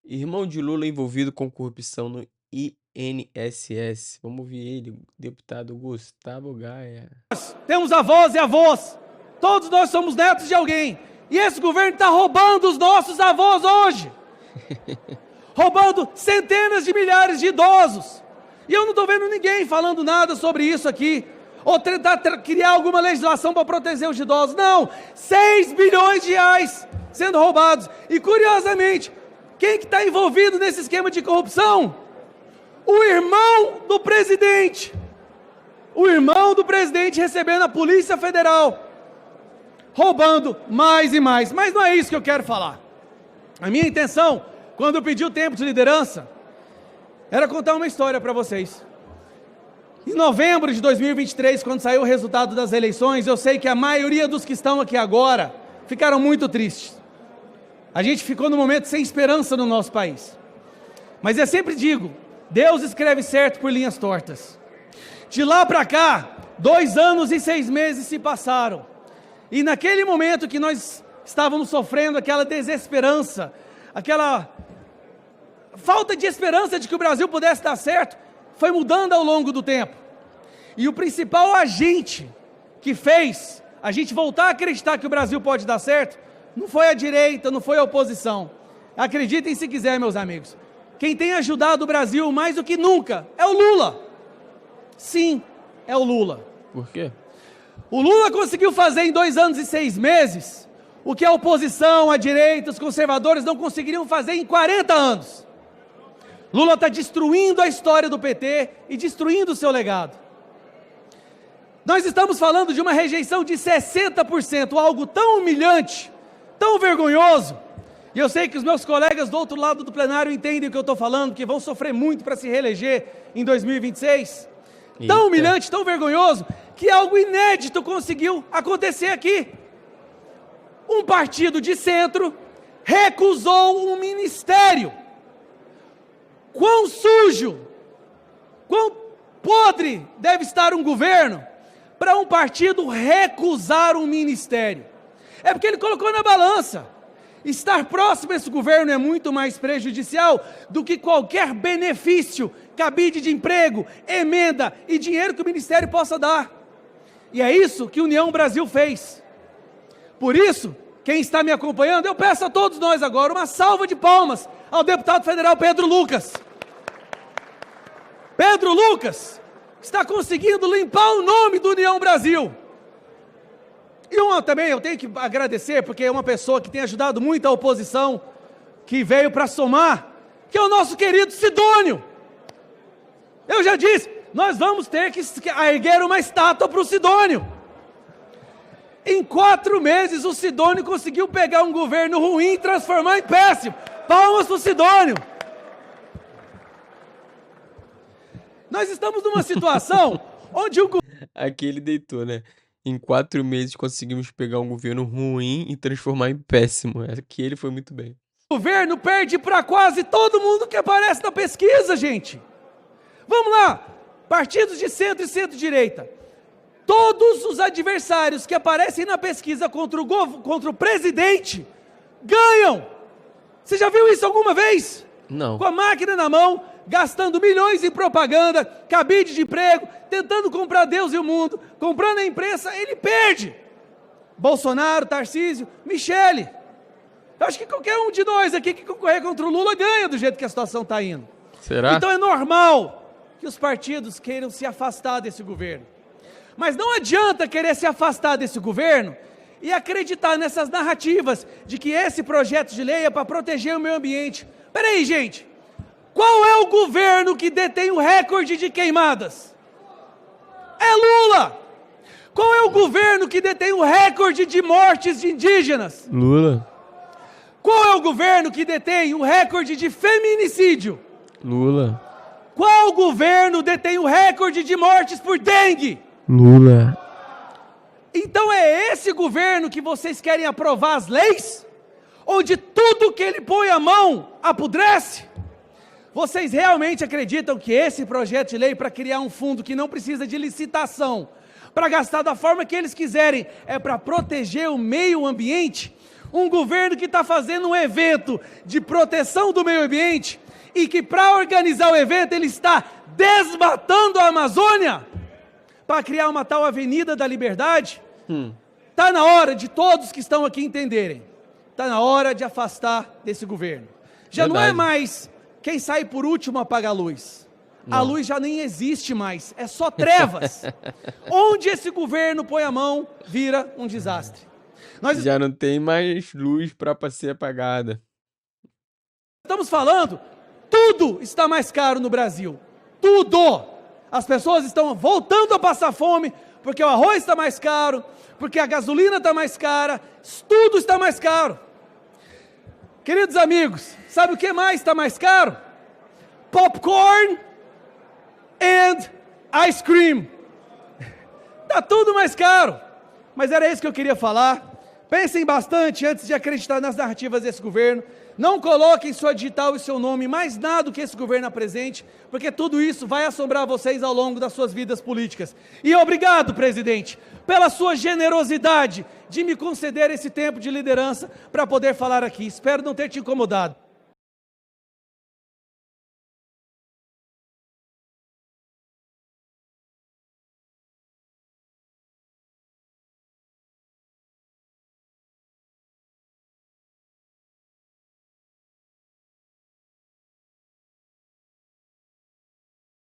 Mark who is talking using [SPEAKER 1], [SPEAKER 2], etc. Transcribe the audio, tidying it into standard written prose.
[SPEAKER 1] Irmão de Lula envolvido com corrupção no INSS. Vamos ouvir ele, deputado Gustavo Gaia.
[SPEAKER 2] Temos avós e avós. Todos nós somos netos de alguém. E esse governo está roubando os nossos avós hoje. Roubando centenas de milhares de idosos. E eu não estou vendo ninguém falando nada sobre isso aqui. Ou tentar criar alguma legislação para proteger os idosos. Não! 6 bilhões de reais sendo roubados. E curiosamente, quem que está envolvido nesse esquema de corrupção? O irmão do presidente. O irmão do presidente recebendo a Polícia Federal. Roubando mais e mais. Mas não é isso que eu quero falar. A minha intenção, quando eu pedi o tempo de liderança, era contar uma história para vocês. Em novembro de 2023, quando saiu o resultado das eleições, eu sei que a maioria dos que estão aqui agora ficaram muito tristes. A gente ficou num momento sem esperança no nosso país. Mas eu sempre digo, Deus escreve certo por linhas tortas. De lá para cá, 2 anos e 6 meses se passaram. E naquele momento que nós estávamos sofrendo aquela desesperança, aquela falta de esperança de que o Brasil pudesse dar certo, foi mudando ao longo do tempo. E o principal agente que fez a gente voltar a acreditar que o Brasil pode dar certo, não foi a direita, não foi a oposição. Acreditem se quiser, meus amigos. Quem tem ajudado o Brasil mais do que nunca é o Lula. Sim, é o Lula.
[SPEAKER 1] Por quê?
[SPEAKER 2] O Lula conseguiu fazer em 2 anos e 6 meses o que a oposição, a direita, os conservadores não conseguiriam fazer em 40 anos. Lula está destruindo a história do PT e destruindo o seu legado. Nós estamos falando de uma rejeição de 60%, algo tão humilhante, tão vergonhoso. E eu sei que os meus colegas do outro lado do plenário entendem o que eu estou falando, que vão sofrer muito para se reeleger em 2026. Tão humilhante, tão vergonhoso, que algo inédito conseguiu acontecer aqui. Um partido de centro recusou um ministério. Quão sujo, quão podre deve estar um governo para um partido recusar um ministério? É porque ele colocou na balança. Estar próximo a esse governo é muito mais prejudicial do que qualquer benefício, cabide de emprego, emenda e dinheiro que o ministério possa dar. E é isso que a União Brasil fez. Por isso, quem está me acompanhando, eu peço a todos nós agora uma salva de palmas ao deputado federal Pedro Lucas. Pedro Lucas está conseguindo limpar o nome do União Brasil. E também eu tenho que agradecer, porque é uma pessoa que tem ajudado muito a oposição, que veio para somar, que é o nosso querido Sidônio. Eu já disse, nós vamos ter que erguer uma estátua para o Sidônio. Em 4 meses o Sidônio conseguiu pegar um governo ruim e transformar em péssimo. Palmas para o Sidônio. Nós estamos numa situação onde o
[SPEAKER 1] Aqui ele deitou, né? Em 4 meses conseguimos pegar um governo ruim e transformar em péssimo. Aqui ele foi muito bem.
[SPEAKER 2] governo perde para quase todo mundo que aparece na pesquisa, gente. Vamos lá, partidos de centro e centro-direita. Todos os adversários que aparecem na pesquisa contra o presidente ganham. Você já viu isso alguma vez?
[SPEAKER 1] Não.
[SPEAKER 2] Com a máquina na mão, gastando milhões em propaganda, cabide de emprego, tentando comprar Deus e o mundo, comprando a imprensa, ele perde. Bolsonaro, Tarcísio, Michele. Eu acho que qualquer um de nós aqui que concorrer contra o Lula ganha do jeito que a situação está indo.
[SPEAKER 1] Será?
[SPEAKER 2] Então é normal que os partidos queiram se afastar desse governo. Mas não adianta querer se afastar desse governo e acreditar nessas narrativas de que esse projeto de lei é para proteger o meio ambiente. Peraí, gente. Qual é o governo que detém o recorde de queimadas? É Lula! Qual é o governo que detém o recorde de mortes de indígenas?
[SPEAKER 1] Lula.
[SPEAKER 2] Qual é o governo que detém o recorde de feminicídio?
[SPEAKER 1] Lula.
[SPEAKER 2] Qual governo detém o recorde de mortes por dengue?
[SPEAKER 1] Lula.
[SPEAKER 2] Então é esse governo que vocês querem aprovar as leis? Onde tudo que ele põe a mão apodrece? Vocês realmente acreditam que esse projeto de lei para criar um fundo que não precisa de licitação, para gastar da forma que eles quiserem, é para proteger o meio ambiente? Um governo que está fazendo um evento de proteção do meio ambiente e que, para organizar o evento, ele está desmatando a Amazônia para criar uma tal Avenida da Liberdade. Está na hora de todos que estão aqui entenderem. Está na hora de afastar desse governo. Já
[SPEAKER 1] Verdade.
[SPEAKER 2] não é mais quem sai por último apaga a luz. A luz já nem existe mais, é só trevas. Onde esse governo põe a mão, vira um desastre.
[SPEAKER 1] Já não tem mais luz para ser apagada.
[SPEAKER 2] Estamos falando, tudo está mais caro no Brasil. Tudo! As pessoas estão voltando a passar fome, porque o arroz está mais caro, porque a gasolina está mais cara, tudo está mais caro. Queridos amigos, sabe o que mais está mais caro? Popcorn and ice cream. Está tudo mais caro. Mas era isso que eu queria falar. Pensem bastante antes de acreditar nas narrativas desse governo. Não coloquem sua digital e seu nome mais nada do que esse governo apresente, porque tudo isso vai assombrar vocês ao longo das suas vidas políticas. E obrigado, presidente, pela sua generosidade de me conceder esse tempo de liderança para poder falar aqui. Espero não ter te incomodado.